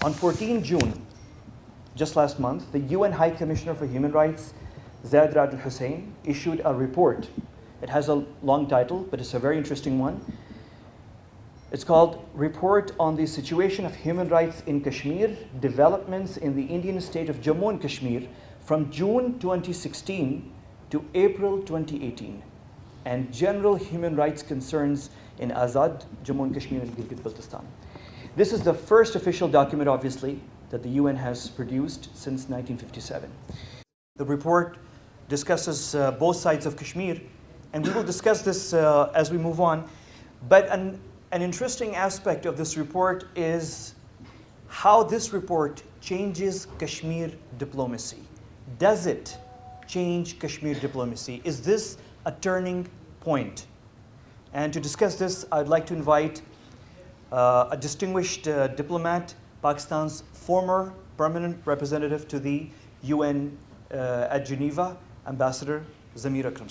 On 14 June, just last month, the UN High Commissioner for Human Rights, Zeid Ra'ad al-Hussein, issued a report. It has a long title, but it's a very interesting one. It's called Report on the Situation of Human Rights in Kashmir, Developments in the Indian State of Jammu and Kashmir from June 2016 to April 2018, and General Human Rights Concerns in Azad, Jammu and Kashmir and Gilgit-Baltistan. This is the first official document, obviously, that the UN has produced since 1957. The report discusses both sides of Kashmir, and we will discuss this as we move on. But an interesting aspect of this report is how this report changes Kashmir diplomacy. Does it change Kashmir diplomacy? Is this a turning point? And to discuss this, I'd like to invite a distinguished diplomat, Pakistan's former permanent representative to the UN at Geneva, Ambassador Zamir Akram.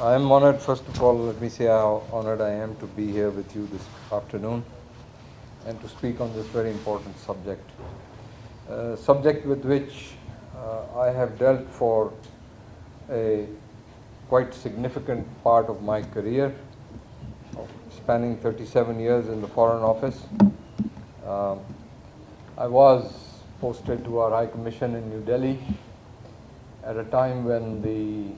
I am honored. First of all, let me say how honored I am to be here with you this afternoon and to speak on this very important subject. Subject with which I have dealt for a quite significant part of my career, spanning 37 years in the Foreign Office. I was posted to our High Commission in New Delhi at a time when the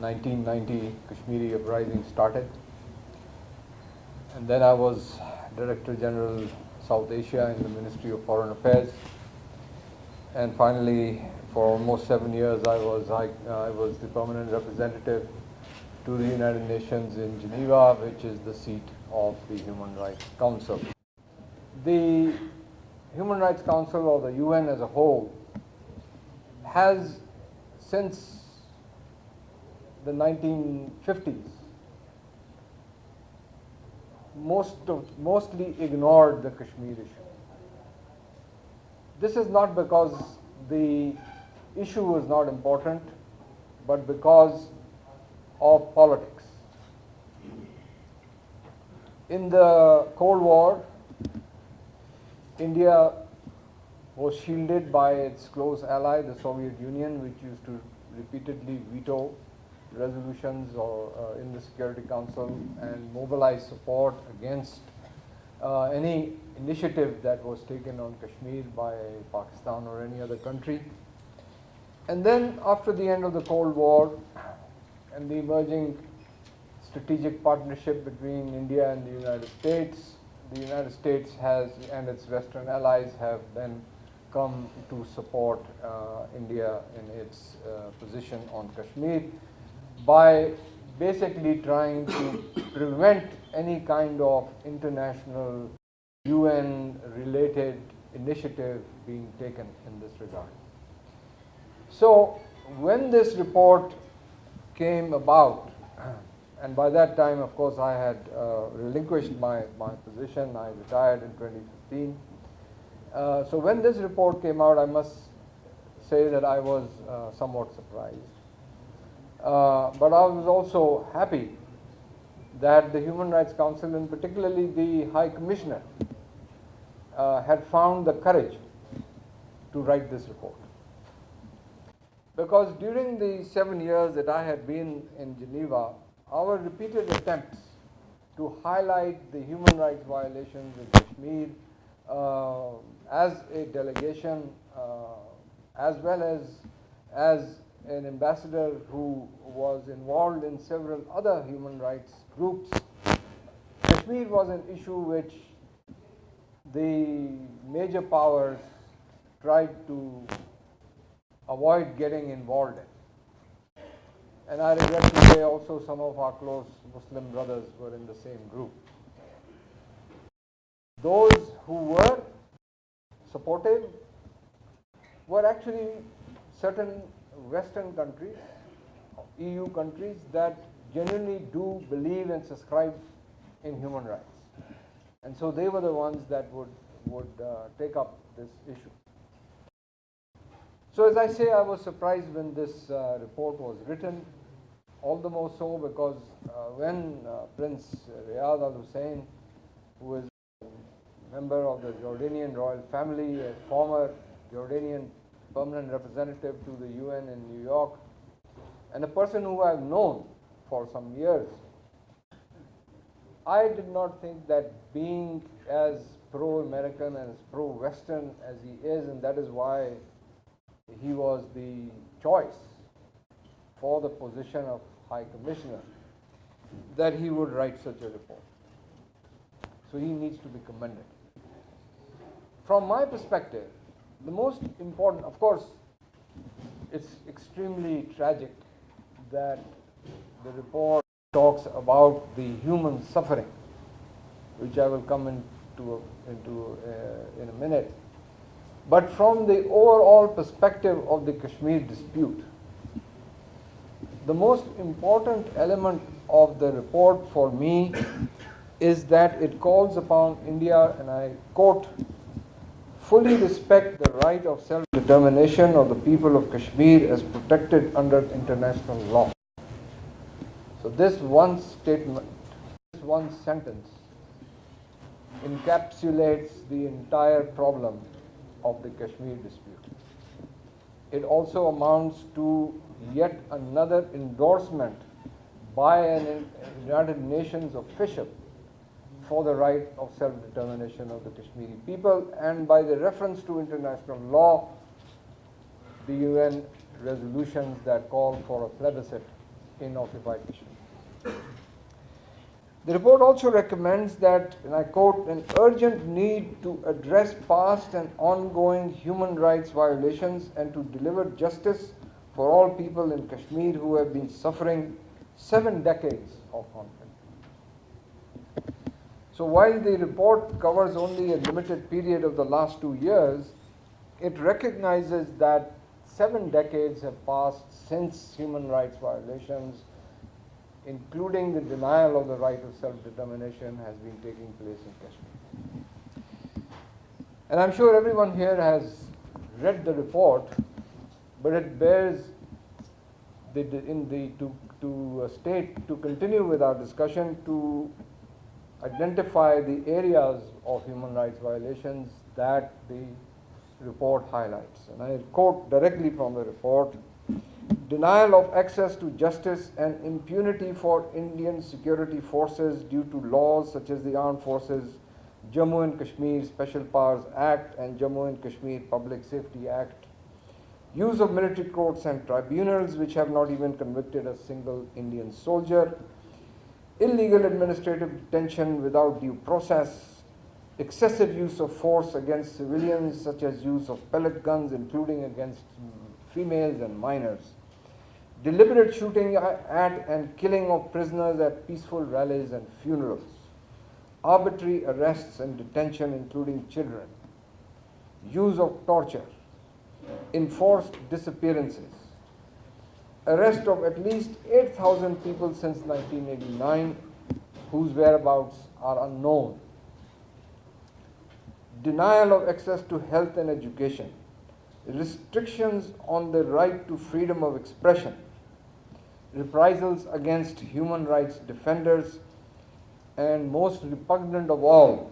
1990 Kashmiri uprising started. And then I was Director General South Asia in the Ministry of Foreign Affairs. And finally, for almost 7 years, I was the permanent representative to the United Nations in Geneva, which is the seat of the Human Rights Council. The Human Rights Council, or the UN as a whole, has since the 1950s mostly ignored the Kashmir issue. This is not because the issue was not important, but because of politics. In the Cold War, India was shielded by its close ally, the Soviet Union, which used to repeatedly veto resolutions in the Security Council and mobilize support against any initiative that was taken on Kashmir by Pakistan or any other country. And then after the end of the Cold War and the emerging strategic partnership between India and the United States has and its Western allies have then come to support India in its position on Kashmir by basically trying to prevent any kind of international UN-related initiative being taken in this regard. So when this report came about, and by that time, of course, I had relinquished my position. I retired in 2015. So when this report came out, I must say that I was somewhat surprised. But I was also happy that the Human Rights Council, and particularly the High Commissioner, had found the courage to write this report. Because during the 7 years that I had been in Geneva, our repeated attempts to highlight the human rights violations in Kashmir as a delegation, as well as an ambassador who was involved in several other human rights groups, Kashmir was an issue which the major powers tried to avoid getting involved in. And I regret to say also some of our close Muslim brothers were in the same group. Those who were supportive were actually certain Western countries, EU countries that genuinely do believe and subscribe in human rights. And so they were the ones that would take up this issue. So as I say, I was surprised when this report was written. all the more so because when Prince Riyad Al Hussein, who is a member of the Jordanian royal family, a former Jordanian permanent representative to the UN in New York, and a person who I've known for some years, I did not think that being as pro-American and as pro-Western as he is, and that is why he was the choice for the position of High Commissioner, that he would write such a report. So he needs to be commended. From my perspective, the most important, of course, it's extremely tragic that the report talks about the human suffering, which I will come into in a minute. But from the overall perspective of the Kashmir dispute, the most important element of the report for me is that it calls upon India, and I quote, fully respect the right of self-determination of the people of Kashmir as protected under international law. So this one statement, this one sentence encapsulates the entire problem of the Kashmir dispute. It also amounts to yet another endorsement by an United Nations official for the right of self-determination of the Kashmiri people, and by the reference to international law, the UN resolutions that call for a plebiscite in occupied Kashmir. The report also recommends that, and I quote, an urgent need to address past and ongoing human rights violations and to deliver justice for all people in Kashmir who have been suffering 7 decades of conflict. So while the report covers only a limited period of the last 2 years, it recognizes that 7 decades have passed since human rights violations, including the denial of the right of self-determination, has been taking place in Kashmir. And I'm sure everyone here has read the report, but it bears to continue with our discussion, to identify the areas of human rights violations that the report highlights. And I quote directly from the report: denial of access to justice and impunity for Indian security forces due to laws such as the Armed Forces, Jammu and Kashmir Special Powers Act and Jammu and Kashmir Public Safety Act, use of military courts and tribunals which have not even convicted a single Indian soldier, illegal administrative detention without due process, excessive use of force against civilians such as use of pellet guns including against females and minors, deliberate shooting at and killing of prisoners at peaceful rallies and funerals, arbitrary arrests and detention including children, use of torture, enforced disappearances, arrest of at least 8,000 people since 1989 whose whereabouts are unknown, denial of access to health and education, restrictions on the right to freedom of expression, reprisals against human rights defenders, and most repugnant of all,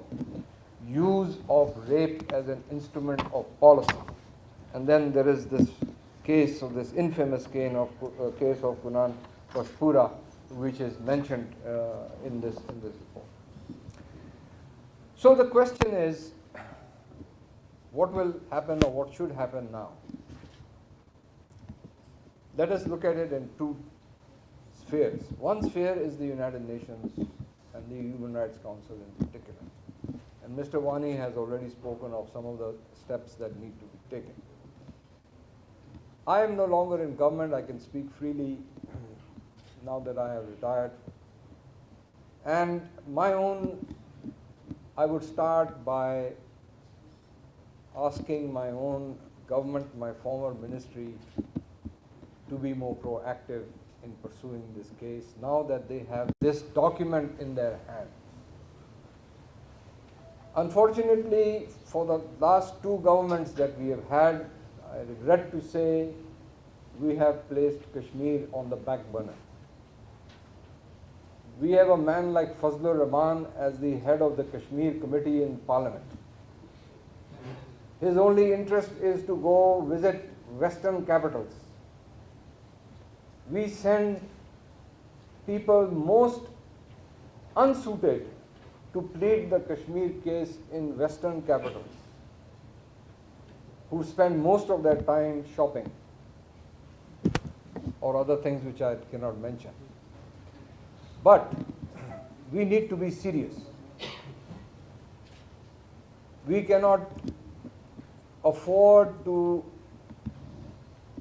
use of rape as an instrument of policy. And then there is this case of this infamous case of Kunan Pashpura, which is mentioned in this report. So the question is, what will happen or what should happen now? Let us look at it in 2 spheres. One sphere is the United Nations and the Human Rights Council in particular. And Mr. Wani has already spoken of some of the steps that need to be taken. I am no longer in government. I can speak freely now that I have retired. And I would start by asking my own government, my former ministry, to be more proactive in pursuing this case now that they have this document in their hand. Unfortunately, for the last 2 governments that we have had, I regret to say we have placed Kashmir on the back burner. We have a man like Fazlur Rahman as the head of the Kashmir Committee in Parliament. His only interest is to go visit Western capitals. We send people most unsuited to plead the Kashmir case in Western capitals, who spend most of their time shopping or other things which I cannot mention. But we need to be serious. We cannot afford to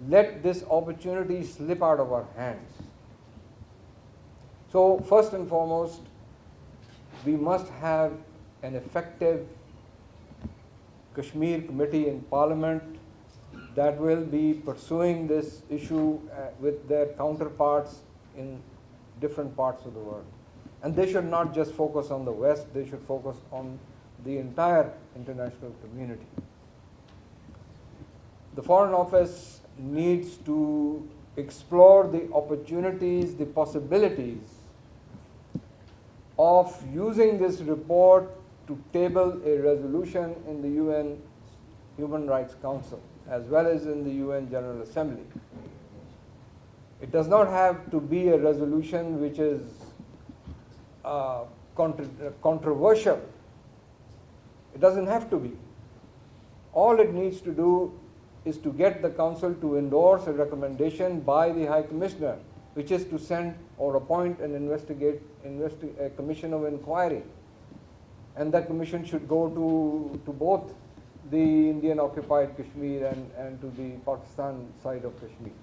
let this opportunity slip out of our hands. So first and foremost, we must have an effective Kashmir Committee in Parliament that will be pursuing this issue with their counterparts in different parts of the world. And they should not just focus on the West, they should focus on the entire international community. The Foreign Office needs to explore the opportunities, the possibilities of using this report to table a resolution in the UN Human Rights Council as well as in the UN General Assembly. It does not have to be a resolution which is controversial. It doesn't have to be. All it needs to do is to get the Council to endorse a recommendation by the High Commissioner, which is to send or appoint an a commission of inquiry. And that commission should go to both the Indian occupied Kashmir and to the Pakistan side of Kashmir,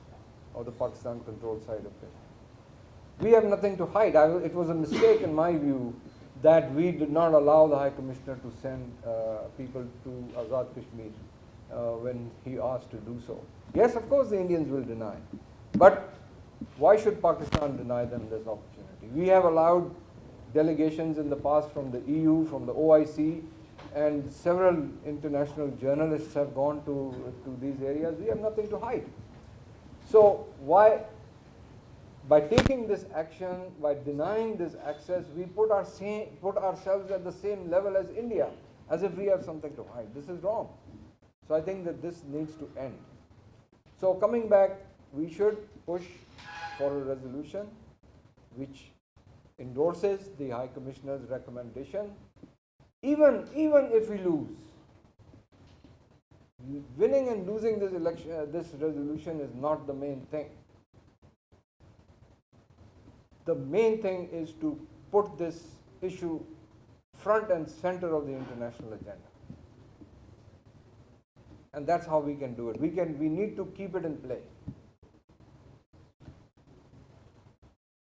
or the Pakistan controlled side of Kashmir. We have nothing to hide. It was a mistake in my view that we did not allow the High Commissioner to send people to Azad Kashmir when he asked to do so. Yes, of course the Indians will deny, but why should Pakistan deny them this opportunity? We have allowed delegations in the past from the EU, from the OIC, and several international journalists have gone to these areas. We have nothing to hide. So why, by taking this action, by denying this access, we put ourselves at the same level as India, as if we have something to hide. This is wrong. So I think that this needs to end. So coming back, we should push for a resolution which endorses the High Commissioner's recommendation, even if we lose. Winning and losing this election, this resolution is not the main thing. The main thing is to put this issue front and center of the international agenda. And that's how we can do it. We need to keep it in play.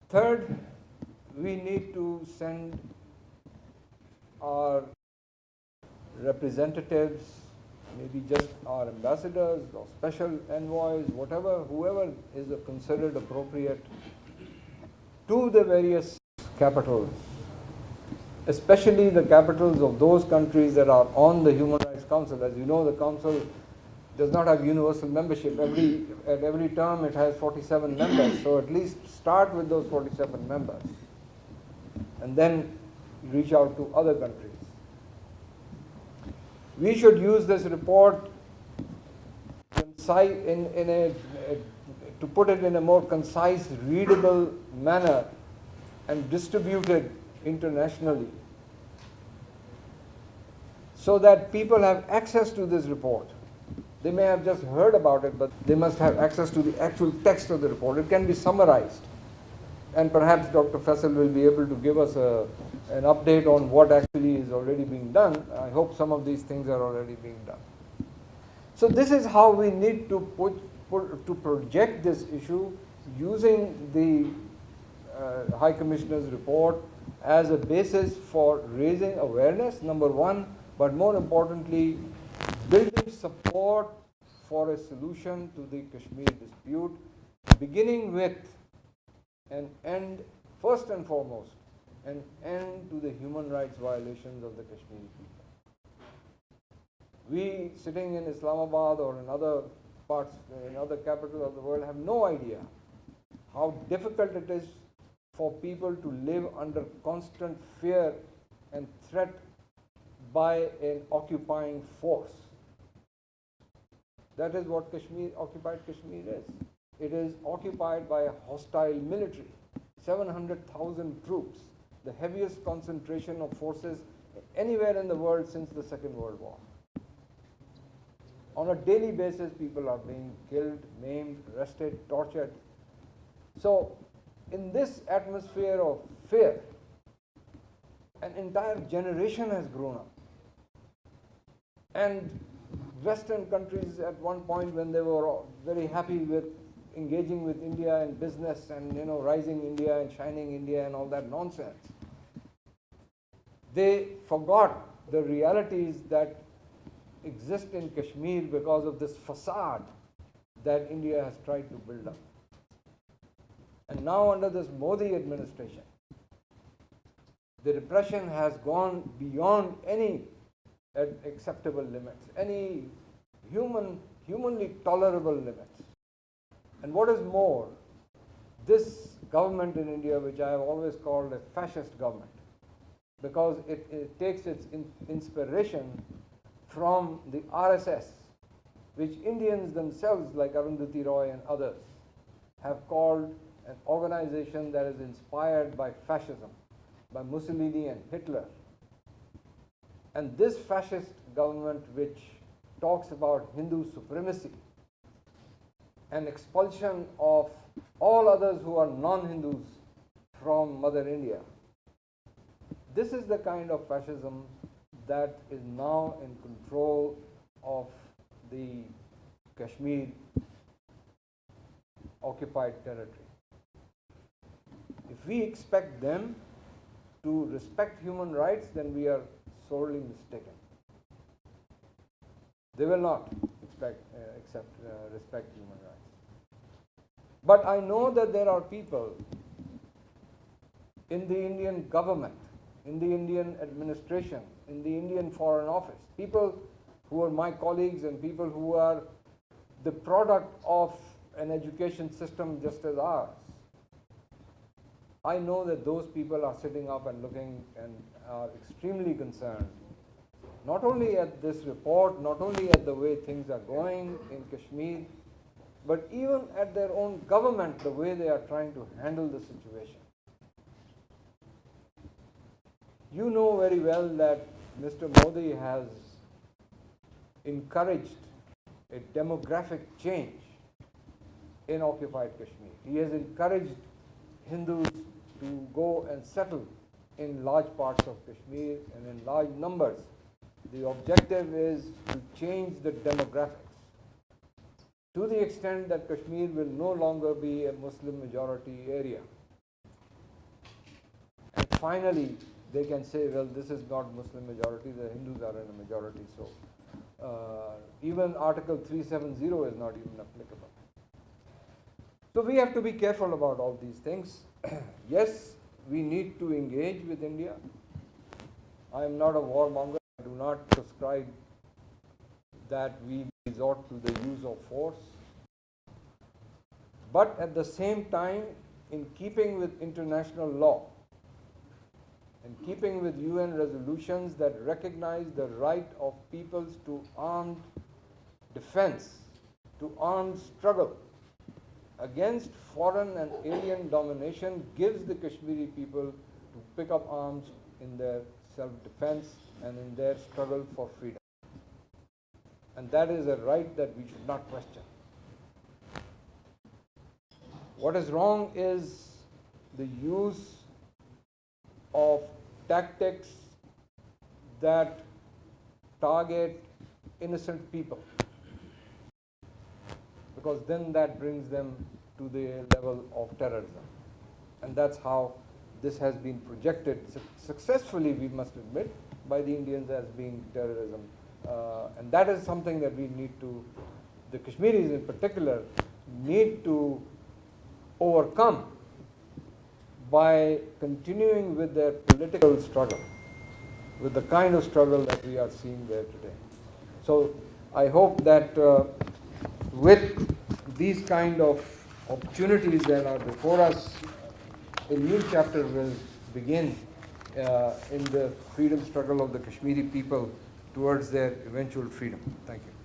Third, we need to send our representatives, maybe just our ambassadors or special envoys, whoever is considered appropriate, to the various capitals, especially the capitals of those countries that are on the Human Rights Council. As you know, the Council does not have universal membership. At every term it has 47 members, so at least start with those 47 members and then reach out to other countries. We should use this report to put it in a more concise, readable manner and distribute it internationally so that people have access to this report. They may have just heard about it, but they must have access to the actual text of the report. It can be summarized. And perhaps Dr. Faisal will be able to give us an update on what actually is already being done. I hope some of these things are already being done. So this is how we need to project this issue, using the High Commissioner's report as a basis for raising awareness, number one, but more importantly, building support for a solution to the Kashmir dispute, beginning with an end, first and foremost, an end to the human rights violations of the Kashmiri people. We sitting in Islamabad or in other parts, in other capitals of the world, have no idea how difficult it is for people to live under constant fear and threat by an occupying force. That is what occupied Kashmir is. It is occupied by a hostile military, 700,000 troops, the heaviest concentration of forces anywhere in the world since the Second World War. On a daily basis, people are being killed, maimed, arrested, tortured. So, in this atmosphere of fear, an entire generation has grown up. And Western countries at one point, when they were very happy with engaging with India in business and rising India and shining India and all that nonsense, they forgot the realities that exist in Kashmir because of this facade that India has tried to build up. And now under this Modi administration, the repression has gone beyond any acceptable limits, any humanly tolerable limits. And what is more, this government in India, which I have always called a fascist government, because it takes its inspiration from the RSS, which Indians themselves, like Arundhati Roy and others, have called an organization that is inspired by fascism, by Mussolini and Hitler. And this fascist government, which talks about Hindu supremacy and expulsion of all others who are non-Hindus from Mother India, this is the kind of fascism that is now in control of the Kashmir occupied territory. If we expect them to respect human rights, then we are sorely mistaken. They will not respect human rights. But I know that there are people in the Indian government, in the Indian administration, in the Indian Foreign Office, people who are my colleagues and people who are the product of an education system just as ours. I know that those people are sitting up and looking and are extremely concerned, not only at this report, not only at the way things are going in Kashmir, but even at their own government, the way they are trying to handle the situation. You know very well that Mr. Modi has encouraged a demographic change in occupied Kashmir. He has encouraged Hindus to go and settle in large parts of Kashmir and in large numbers. The objective is to change the demographics to the extent that Kashmir will no longer be a Muslim majority area. And finally, they can say, well, this is not Muslim majority, the Hindus are in a majority, so even Article 370 is not even applicable. So we have to be careful about all these things. Yes, we need to engage with India. I am not a warmonger. I do not prescribe that we resort to the use of force. But at the same time, in keeping with international law, in keeping with UN resolutions that recognize the right of peoples to armed defense, to armed struggle against foreign and alien domination, gives the Kashmiri people to pick up arms in their self-defense and in their struggle for freedom. And that is a right that we should not question. What is wrong is the use of tactics that target innocent people, because then that brings them to the level of terrorism. And that's how this has been projected successfully, we must admit, by the Indians as being terrorism. And that is something that we need to, the Kashmiris in particular, need to overcome by continuing with their political struggle, with the kind of struggle that we are seeing there today. So I hope that with these kind of opportunities that are before us, a new chapter will begin in the freedom struggle of the Kashmiri people towards their eventual freedom. Thank you.